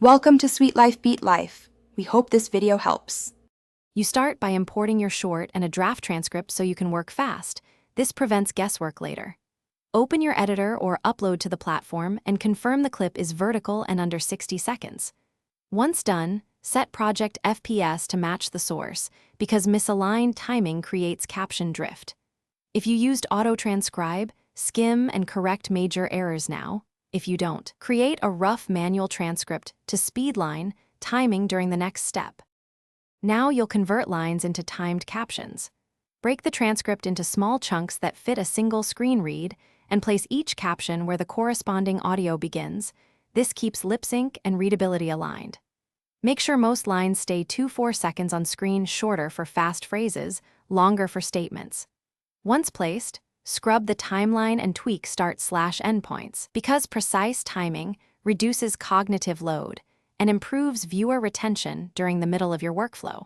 Welcome to Sweet Life Beat Life. We hope this video helps. You start by importing your short and a draft transcript so you can work fast. This prevents guesswork later. Open your editor or upload to the platform and confirm the clip is vertical and under 60 seconds. Once done, set project FPS to match the source, because misaligned timing creates caption drift. If you used auto-transcribe, skim and correct major errors now. If you don't, create a rough manual transcript to speedline timing during the next step. Now you'll convert lines into timed captions. Break the transcript into small chunks that fit a single screen read and place each caption where the corresponding audio begins. This keeps lip sync and readability aligned. Make sure most lines stay 2-4 seconds on screen, shorter for fast phrases, longer for statements. Once placed, scrub the timeline and tweak start/end-points, because precise timing reduces cognitive load and improves viewer retention during the middle of your workflow.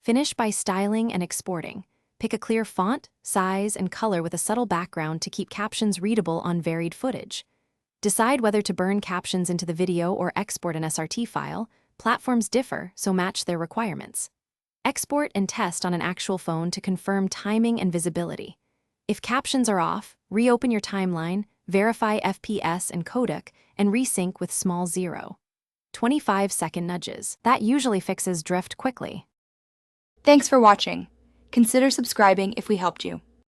Finish by styling and exporting. Pick a clear font, size, and color with a subtle background to keep captions readable on varied footage. Decide whether to burn captions into the video or export an SRT file. Platforms differ, so match their requirements. Export and test on an actual phone to confirm timing and visibility. If captions are off, reopen your timeline, verify FPS and codec, and resync with small 0.25-second nudges. That usually fixes drift quickly. Thanks for watching. Consider subscribing if we helped you.